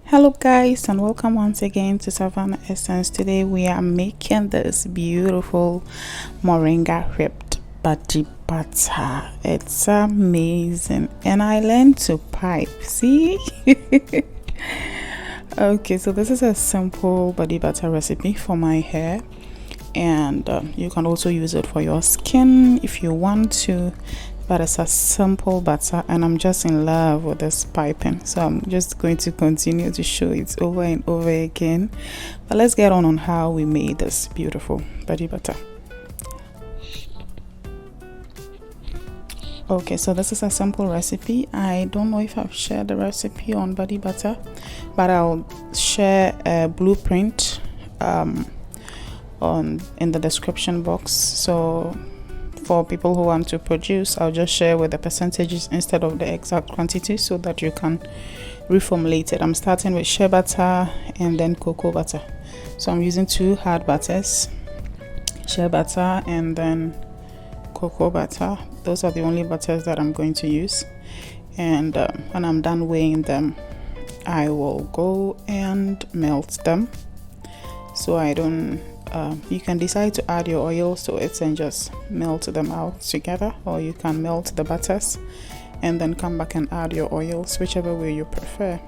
Hello guys, and welcome once again to Savannah Essence. Today we are making this beautiful moringa whipped body butter. It's amazing, and I learned to pipe. See? Okay, so this is a simple body butter recipe for my hair, and you can also use it for your skin if you want to, but it's a simple butter, and I'm just in love with this piping, so I'm just going to continue to show it over and over again. But let's get on how we made this beautiful body butter. Okay, so this is a simple recipe. I don't know if I've shared the recipe on body butter, but I'll share a blueprint in the description box. So for people who want to produce, I'll just share with the percentages instead of the exact quantity so that you can reformulate it. I'm starting with shea butter and then cocoa butter. So I'm using 2 hard butters, shea butter and then cocoa butter. Those are the only butters that I'm going to use. And when I'm done weighing them, I will go and melt them. So I don't you can decide to add your oil to it and just melt them out together, or you can melt the butters and then come back and add your oils, whichever way you prefer.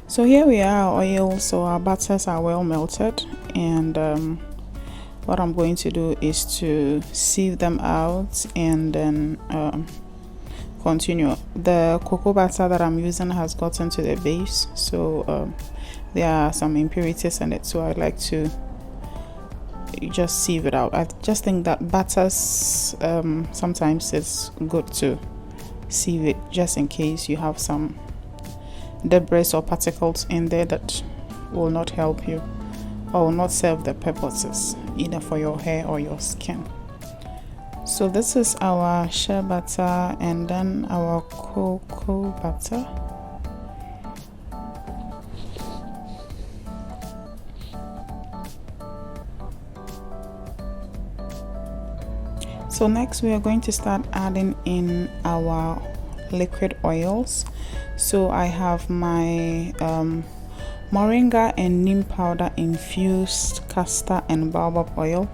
So here we are, our oil. So our butters are well melted, and what I'm going to do is to sieve them out and then continue. The cocoa butter that I'm using has gotten to the base, so there are some impurities in it, so I like to just sieve it out. I just think that butters sometimes it's good to sieve it, just in case you have some debris or particles in there that will not help you or will not serve the purposes either for your hair or your skin. So this is our shea butter and then our cocoa butter. So next we are going to start adding in our liquid oils. So I have my moringa and neem powder infused castor and baobab oil.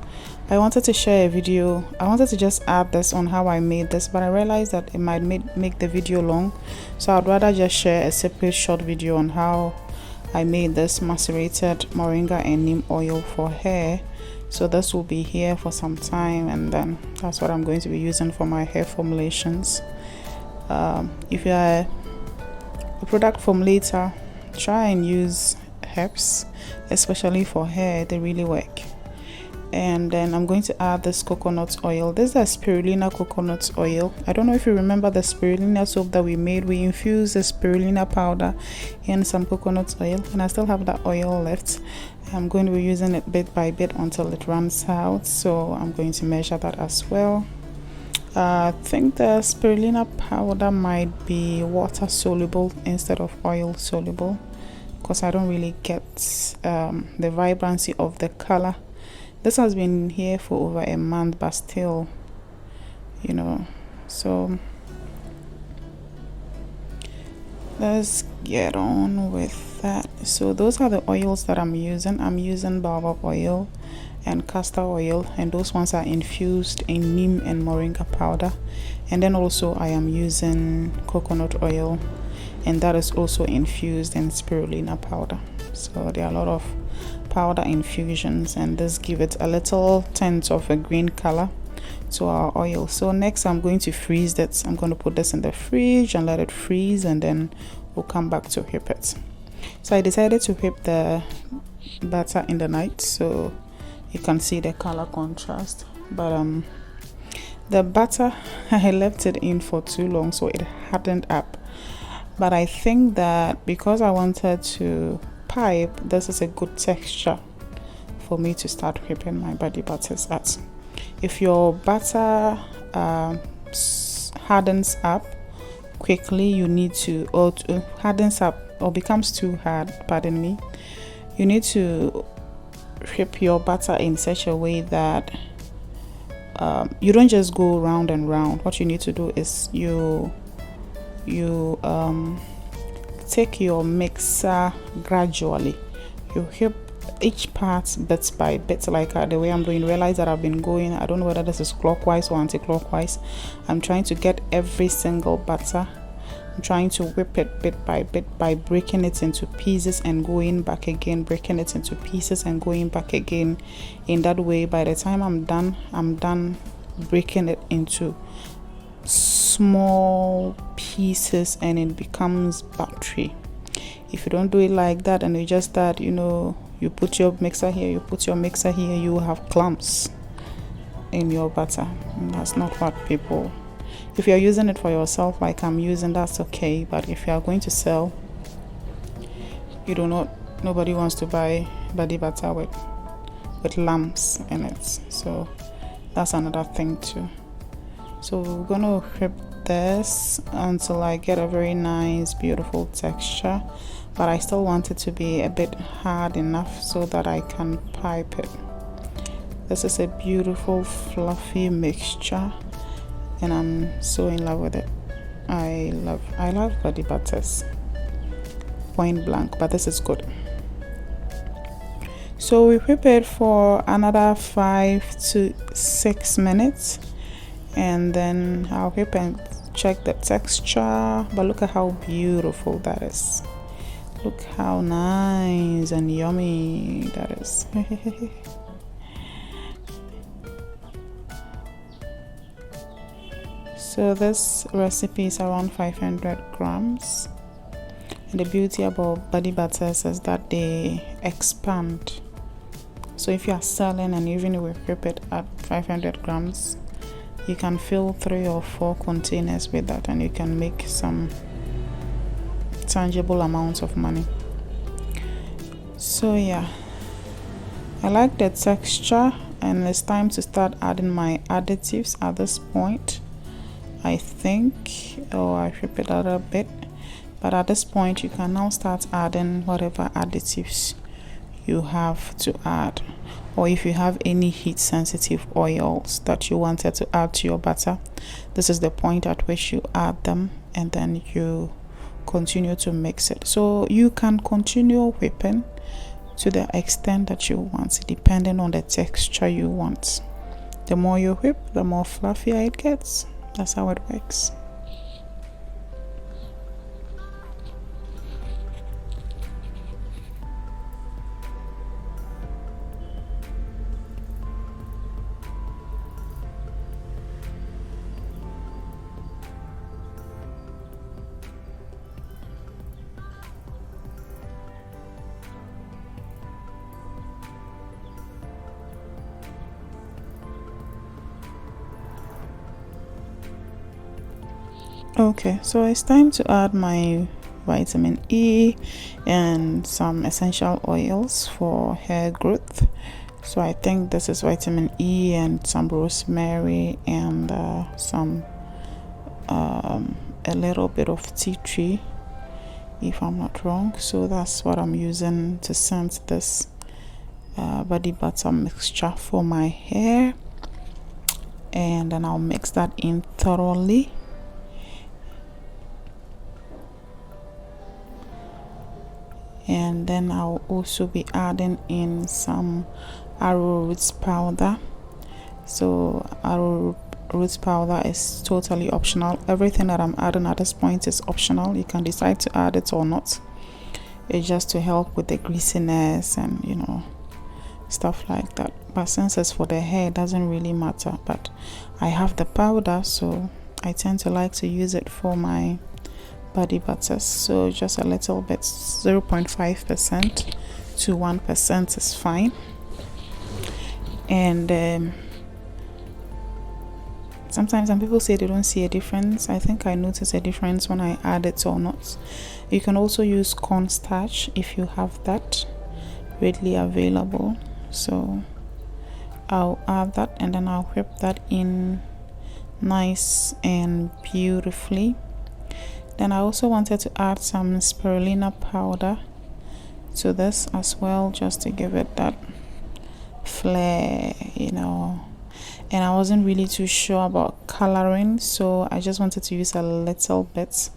I wanted to share a video. I wanted to just add this on how I made this, but I realized that it might make the video long, so I'd rather just share a separate short video on how I made this macerated moringa and neem oil for hair. So this will be here for some time, and then that's what I'm going to be using for my hair formulations. If you are a product formulator, try and use herbs, especially for hair. They really work. And then I'm going to add this coconut oil. This is a spirulina coconut oil. I don't know if you remember the spirulina soap that we made. We infused the spirulina powder in some coconut oil, and I still have that oil left. I'm going to be using it bit by bit until it runs out, so I'm going to measure that as well. I think the spirulina powder might be water soluble instead of oil soluble, because I don't really get the vibrancy of the color. This has been here for over a month, but still, you know, so let's get on with that. So those are the oils that I'm using. I'm using baobab oil and castor oil, and those ones are infused in neem and moringa powder. And then also I am using coconut oil, and that is also infused in spirulina powder. So there are a lot of powder infusions, and this give it a little tint of a green color to our oil. So next I'm going to freeze that. I'm going to put this in the fridge and let it freeze, and then we'll come back to whip it. So I decided to whip the butter in the night, so you can see the color contrast. But the butter, I left it in for too long, so it hardened up. But I think that because I wanted to pipe, this is a good texture for me to start whipping my body butters at. If your butter hardens up quickly, you need to, or hardens up or becomes too hard, pardon me, you need to whip your butter in such a way that you don't just go round and round. What you need to do is you you take your mixer gradually. You whip each part bit by bit, like the way I'm doing. Realize that I've been going, I don't know whether this is clockwise or anti-clockwise. I'm trying to get every single batter. I'm trying to whip it bit by bit by breaking it into pieces and going back again, breaking it into pieces and going back again. In that way, by the time I'm done breaking it into small pieces and it becomes battery. If you don't do it like that and you just start, you put your mixer here, you put your mixer here, you will have clumps in your batter. And that's not what people. If you're using it for yourself like I'm using, that's okay. But if you are going to sell, nobody wants to buy body butter with lumps in it. So that's another thing too. So we're gonna whip this until I get a very nice, beautiful texture. But I still want it to be a bit hard enough so that I can pipe it. This is a beautiful, fluffy mixture, and I'm so in love with it. I love body butters, point blank, but this is good. So we whip it for another 5 to 6 minutes, and then I'll whip and check the texture. But look at how beautiful that is. Look how nice and yummy that is. So this recipe is around 500 grams. And the beauty about body butters is that they expand. So if you are selling and even if we whip it at 500 grams, you can fill 3 or 4 containers with that, and you can make some tangible amounts of money. So yeah, I like the texture, and it's time to start adding my additives at this point. I think, I whip it a little bit, but at this point you can now start adding whatever additives you have to add, or if you have any heat sensitive oils that you wanted to add to your butter, this is the point at which you add them, and then you continue to mix it. So you can continue whipping to the extent that you want, depending on the texture you want. The more you whip, the more fluffier it gets. That's how it works. Okay, so it's time to add my vitamin E and some essential oils for hair growth. So I think this is vitamin E and some rosemary and some a little bit of tea tree, if I'm not wrong. So that's what I'm using to scent this body butter mixture for my hair, and then I'll mix that in thoroughly. And then I'll also be adding in some arrowroot powder. So arrowroot powder is totally optional. Everything that I'm adding at this point is optional. You can decide to add it or not. It's just to help with the greasiness and stuff like that. But since it's for the hair, it doesn't really matter. But I have the powder, so I tend to like to use it for my body butters. So just a little bit, 0.5% to 1% is fine. And sometimes some people say they don't see a difference. I think I notice a difference when I add it or not. You can also use cornstarch if you have that readily available. So I'll add that, and then I'll whip that in nice and beautifully. Then I also wanted to add some spirulina powder to this as well, just to give it that flair, And I wasn't really too sure about coloring, so I just wanted to use a little bit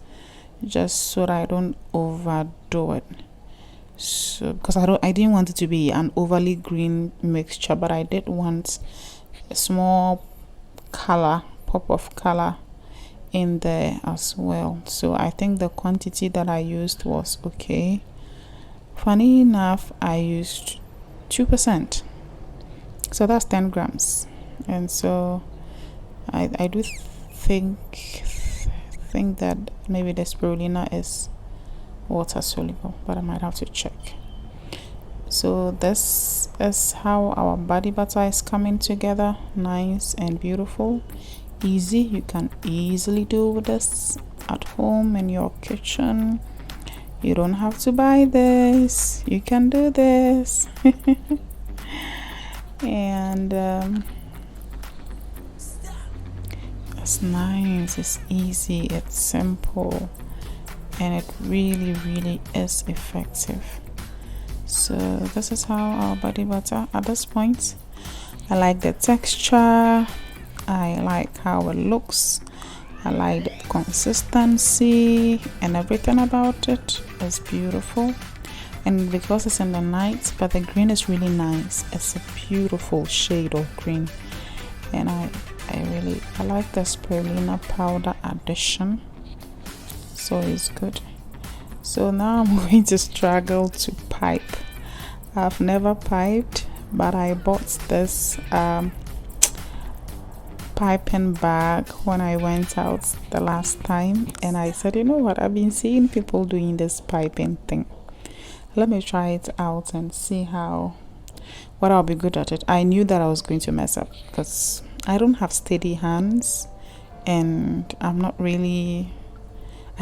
just so that I don't overdo it. So because I didn't want it to be an overly green mixture, but I did want a small color, pop of color in there as well. So I think the quantity that I used was okay. Funny enough, I used 2%, so that's 10 grams. And so I do think that maybe the spirulina is water soluble, but I might have to check. So this is how our body butter is coming together, nice and beautiful, easy. You can easily do this at home in your kitchen. You don't have to buy this, you can do this. And it's nice, it's easy, it's simple, and it really is effective. So this is how our body butter at this point. I like the texture, I like how it looks, I like the consistency, and everything about it is beautiful. And because it's in the night, but the green is really nice. It's a beautiful shade of green, and I like the spirulina powder addition, so it's good. So now I'm going to struggle to pipe. I've never piped, but I bought this piping bag when I went out the last time, and I said, you know what, I've been seeing people doing this piping thing. Let me try it out and see what I'll be good at it. I knew that I was going to mess up because I don't have steady hands, and I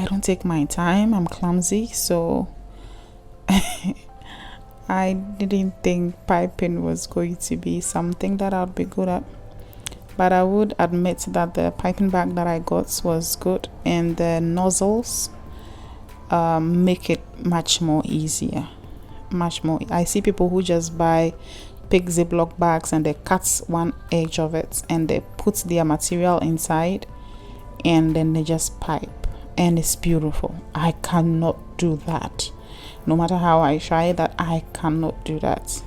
don't take my time. I'm clumsy, so I didn't think piping was going to be something that I'd be good at. But I would admit that the piping bag that I got was good, and the nozzles make it much more easier. I see people who just buy big Ziploc bags and they cut one edge of it and they put their material inside and then they just pipe, and it's beautiful. I cannot do that. No matter how I try that, I cannot do that.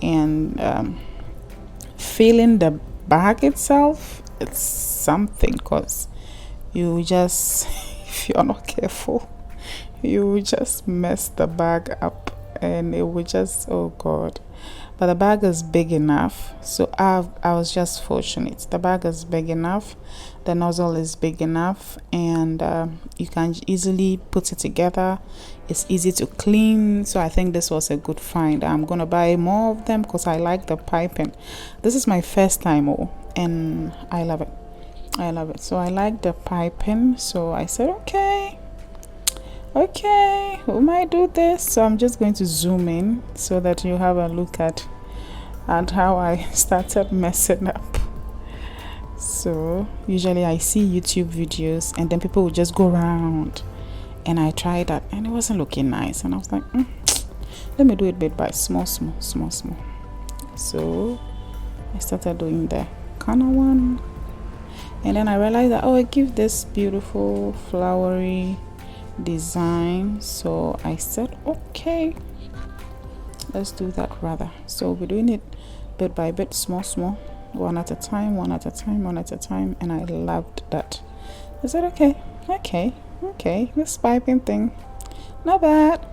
And feeling the bag itself, it's something, because you just if you're not careful, you will just mess the bag up, and it will just, oh god. But the bag is big enough, so I was just fortunate. The bag is big enough, the nozzle is big enough, and you can easily put it together. It's easy to clean, so I think this was a good find. I'm gonna buy more of them because I like the piping. This is my first time, and I love it. So I like the piping, so I said okay, we might do this. So I'm just going to zoom in so that you have a look at how I started messing up. So usually I see YouTube videos and then people will just go around, and I tried that and it wasn't looking nice, and I was like, let me do it bit by small. So I started doing the corner one, and then I realized that it gives this beautiful flowery design. So I said okay, let's do that rather. So we're doing it bit by bit, small, one at a time, and I loved that. I said okay, this piping thing, not bad.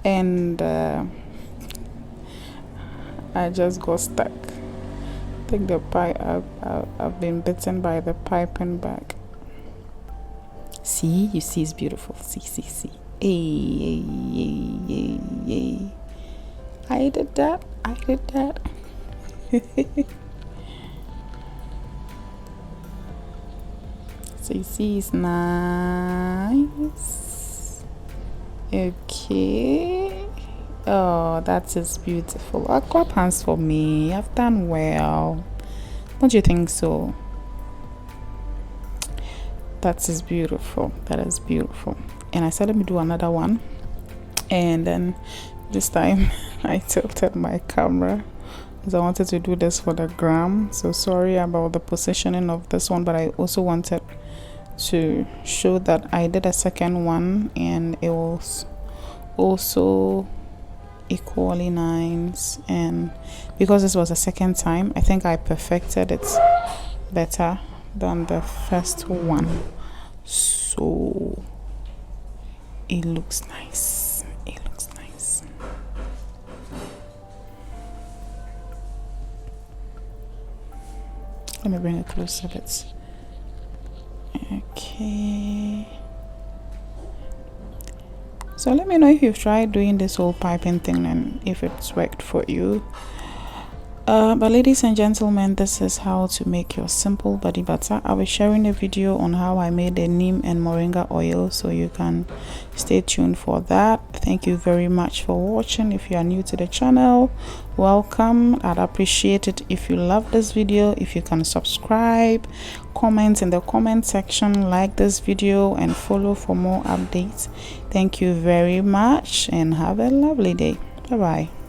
And I just got stuck. I think I've been bitten by the piping bag. See, you see, it's beautiful. See. Hey. I did that. So you see, it's nice. Okay. Oh, that is beautiful. Aqua pants for me. I've done well. Don't you think so? That is beautiful. And I said, let me do another one. And then this time I tilted my camera because I wanted to do this for the gram. So sorry about the positioning of this one, but I also wanted to show that I did a second one and it was also equally nice. And because this was a second time, I think I perfected it better than the first one, so it looks nice. It looks nice. Let me bring it closer. Let's okay. So let me know if you've tried doing this whole piping thing and if it's worked for you. But ladies and gentlemen, this is how to make your simple body butter. I'll be sharing a video on how I made the neem and moringa oil, so you can stay tuned for that. Thank you very much for watching. If you are new to the channel, welcome. I'd appreciate it if you love this video, if you can subscribe, comment in the comment section, like this video, and follow for more updates. Thank you very much and have a lovely day. Bye bye.